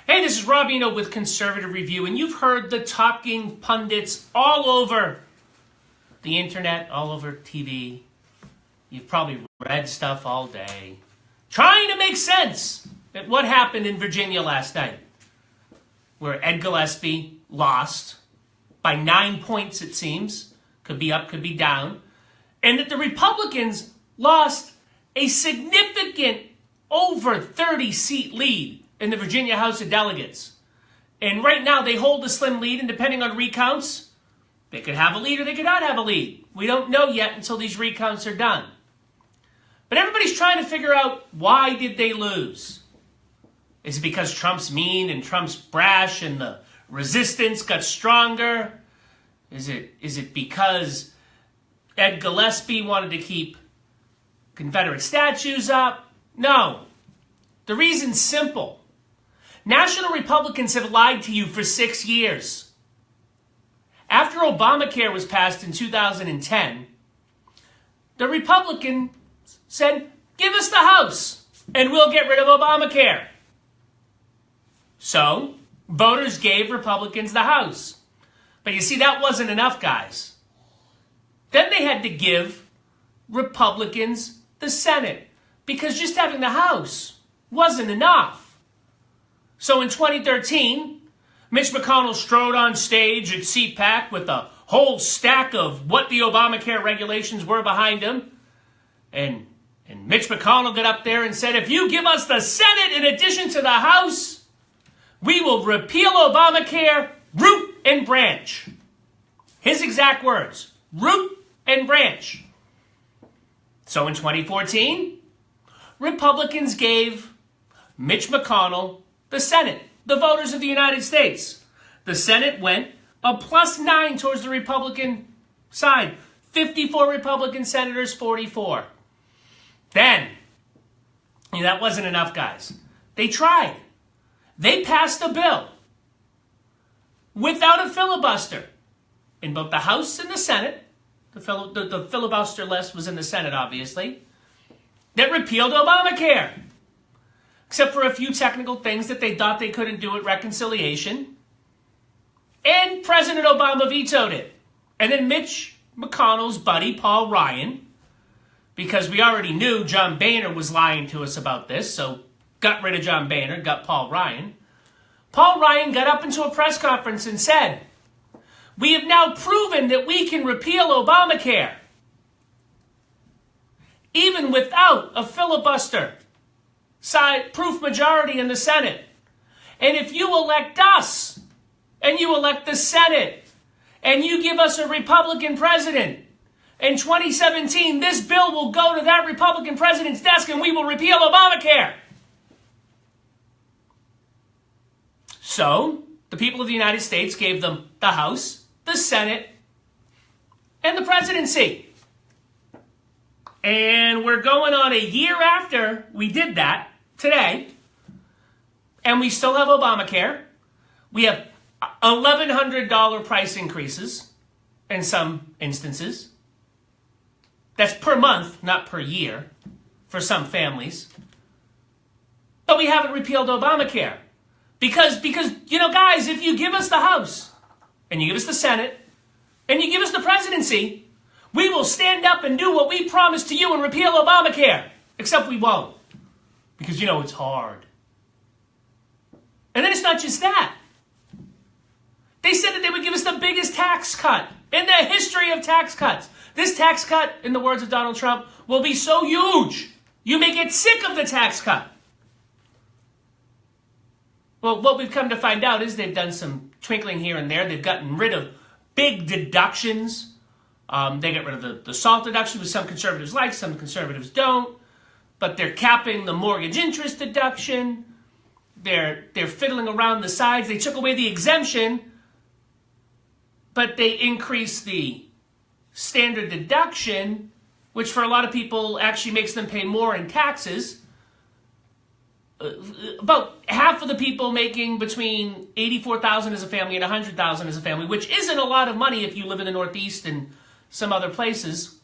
Hey, this is Rob Eno with Conservative Review, and you've heard the talking pundits all over the internet, all over TV. You've probably read stuff all day, trying to make sense at what happened in Virginia last night, where Ed Gillespie lost by 9 points, it seems. Could be up, could be down. And that the Republicans lost a significant over 30-seat lead in the Virginia House of Delegates. And right now they hold a slim lead, and depending on recounts, they could have a lead or they could not have a lead. We don't know yet until these recounts are done. But everybody's trying to figure out, why did they lose? Is it because Trump's mean and Trump's brash and the resistance got stronger? Is it because Ed Gillespie wanted to keep Confederate statues up? No. The reason's simple. National Republicans have lied to you for 6 years. After Obamacare was passed in 2010, the Republicans said, give us the House and we'll get rid of Obamacare. So, voters gave Republicans the House. But you see, that wasn't enough, guys. Then they had to give Republicans the Senate, because just having the House wasn't enough. So in 2013, Mitch McConnell strode on stage at CPAC with a whole stack of what the Obamacare regulations were behind him. And Mitch McConnell got up there and said, if you give us the Senate in addition to the House, we will repeal Obamacare root and branch. His exact words, root and branch. So in 2014, Republicans gave Mitch McConnell the Senate, the voters of the United States. The Senate went a +9 towards the Republican side. 54 Republican senators, 44. Then, that wasn't enough, guys. They tried. They passed a bill without a filibuster in both the House and the Senate. The filibuster list was in the Senate, obviously, that repealed Obamacare, except for a few technical things that they thought they couldn't do at reconciliation. And President Obama vetoed it. And then Mitch McConnell's buddy, Paul Ryan, because we already knew John Boehner was lying to us about this, so got rid of John Boehner, got Paul Ryan. Paul Ryan got up into a press conference and said, we have now proven that we can repeal Obamacare, even without a filibuster proof majority in the Senate. And if you elect us, and you elect the Senate, and you give us a Republican president, in 2017, this bill will go to that Republican president's desk and we will repeal Obamacare. So, the people of the United States gave them the House, the Senate, and the presidency. And we're going on a year after we did that today, and we still have Obamacare. We have $1,100 price increases in some instances. That's per month, not per year, for some families. But we haven't repealed Obamacare. Because, guys, if you give us the House, and you give us the Senate, and you give us the presidency, we will stand up and do what we promised to you and repeal Obamacare. Except we won't. Because, it's hard. And then it's not just that. They said that they would give us the biggest tax cut in the history of tax cuts. This tax cut, in the words of Donald Trump, will be so huge, you may get sick of the tax cut. Well, what we've come to find out is they've done some twinkling here and there. They've gotten rid of big deductions. They get rid of the SALT deduction, which some conservatives like, some conservatives don't. But they're capping the mortgage interest deduction. They're fiddling around the sides. They took away the exemption, but they increased the standard deduction, which for a lot of people actually makes them pay more in taxes. About half of the people making between $84,000 as a family and $100,000 as a family, which isn't a lot of money if you live in the Northeast and some other places,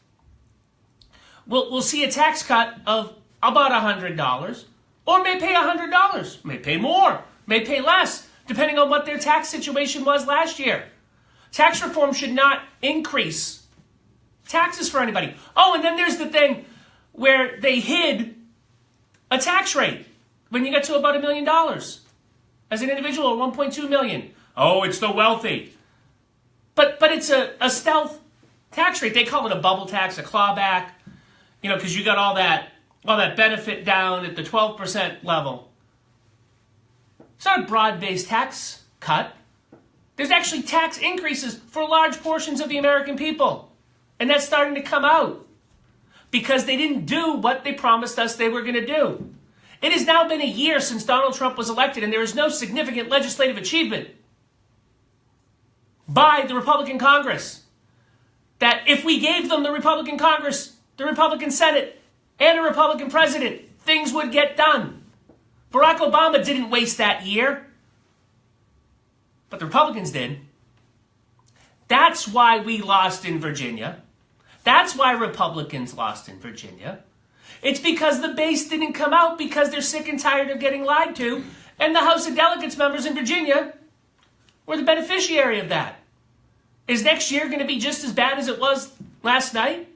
will see a tax cut of about $100, or may pay $100, may pay more, may pay less, depending on what their tax situation was last year. Tax reform should not increase taxes for anybody. Oh, and then there's the thing where they hid a tax rate when you get to about $1 million. As an individual, or 1.2 million. Oh, it's the wealthy. But it's a stealth tax rate. They call it a bubble tax, a clawback, because you got all that benefit down at the 12% level. It's not a broad-based tax cut. There's actually tax increases for large portions of the American people. And that's starting to come out because they didn't do what they promised us they were going to do. It has now been a year since Donald Trump was elected, and there is no significant legislative achievement by the Republican Congress. That if we gave them the Republican Congress, the Republican Senate, and a Republican president, things would get done. Barack Obama didn't waste that year, but the Republicans did. That's why we lost in Virginia. That's why Republicans lost in Virginia. It's because the base didn't come out because they're sick and tired of getting lied to, and the House of Delegates members in Virginia were the beneficiary of that. Is next year going to be just as bad as it was last night?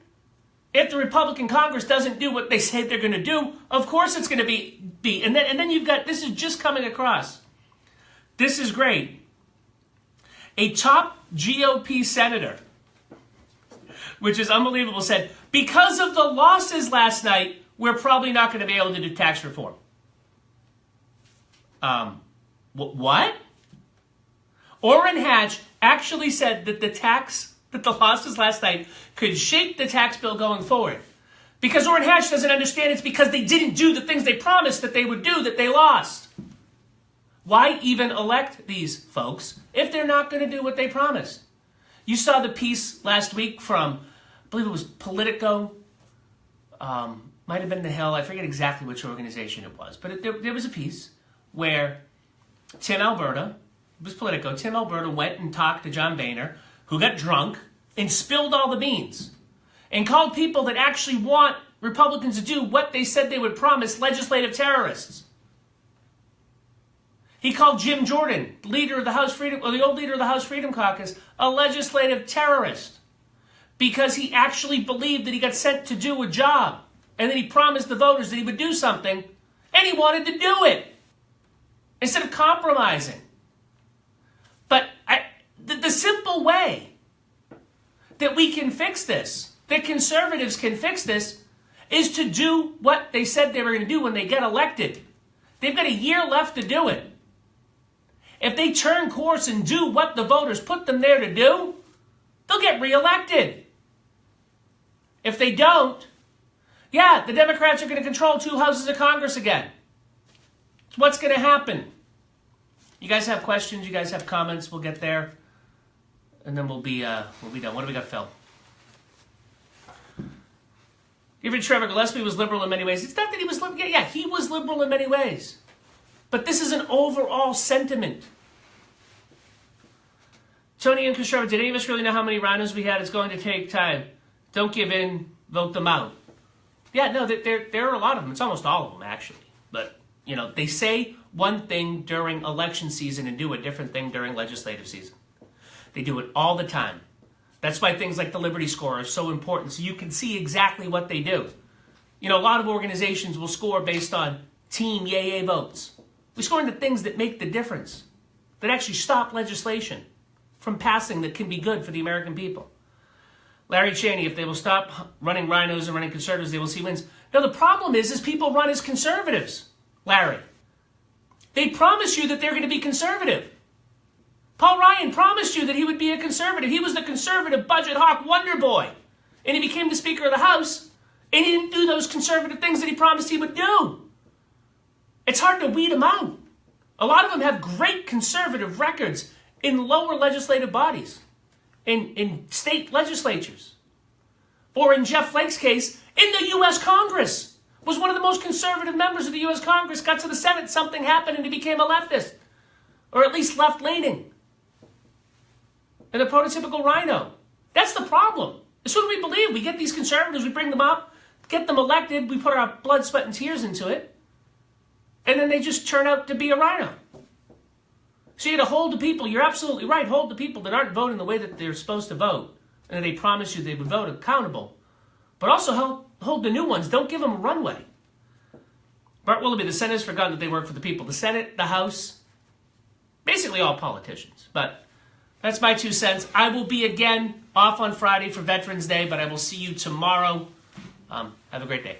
If the Republican Congress doesn't do what they say they're going to do, of course it's going to be. And then you've got, this is just coming across. This is great. A top GOP senator, which is unbelievable, said, because of the losses last night, we're probably not going to be able to do tax reform. What? Orrin Hatch actually said that the losses last night could shape the tax bill going forward. Because Orrin Hatch doesn't understand it's because they didn't do the things they promised that they would do that they lost. Why even elect these folks if they're not going to do what they promised? You saw the piece last week from, I believe it was Politico, might have been The Hill, I forget exactly which organization it was, but there was a piece where Tim Alberta, it was Politico, Tim Alberta went and talked to John Boehner, who got drunk and spilled all the beans, and called people that actually want Republicans to do what they said they would promise legislative terrorists. He called Jim Jordan, leader of the House Freedom, or the old leader of the House Freedom Caucus, a legislative terrorist because he actually believed that he got sent to do a job and that he promised the voters that he would do something and he wanted to do it instead of compromising. But the simple way that we can fix this, that conservatives can fix this, is to do what they said they were going to do when they get elected. They've got a year left to do it. If they turn course and do what the voters put them there to do, they'll get reelected. If they don't, yeah, the Democrats are going to control 2 houses of Congress again. It's what's going to happen. You guys have questions? You guys have comments? We'll get there, and then we'll be done. What do we got, Phil? Even Trevor Gillespie was liberal in many ways. It's not that he was liberal. Yeah, he was liberal in many ways. But this is an overall sentiment. Tony and Conservative, did any of us really know how many rhinos we had? It's going to take time. Don't give in, vote them out. Yeah, no, there are a lot of them. It's almost all of them, actually. But, they say one thing during election season and do a different thing during legislative season. They do it all the time. That's why things like the Liberty Score are so important, so you can see exactly what they do. A lot of organizations will score based on team yay votes. We score into things that make the difference, that actually stop legislation from passing that can be good for the American people. Larry Cheney, if they will stop running rhinos and running conservatives, they will see wins. No, the problem is people run as conservatives, Larry. They promise you that they're going to be conservative. Paul Ryan promised you that he would be a conservative. He was the conservative budget hawk wonder boy. And he became the Speaker of the House, and he didn't do those conservative things that he promised he would do. It's hard to weed them out. A lot of them have great conservative records in lower legislative bodies, in state legislatures. Or in Jeff Flake's case, in the U.S. Congress. Was one of the most conservative members of the U.S. Congress, got to the Senate, something happened, and he became a leftist. Or at least left-leaning. And a prototypical rhino. That's the problem. That's what we believe. We get these conservatives, we bring them up, get them elected, we put our blood, sweat, and tears into it, and then they just turn out to be a rhino. So you got to hold the people, you're absolutely right, hold the people that aren't voting the way that they're supposed to vote, and they promise you they would vote accountable. But also hold the new ones. Don't give them a runway. Bart Willoughby, the Senate has forgotten that they work for the people. The Senate, the House, basically all politicians. But that's my 2 cents. I will be again off on Friday for Veterans Day, but I will see you tomorrow. Have a great day.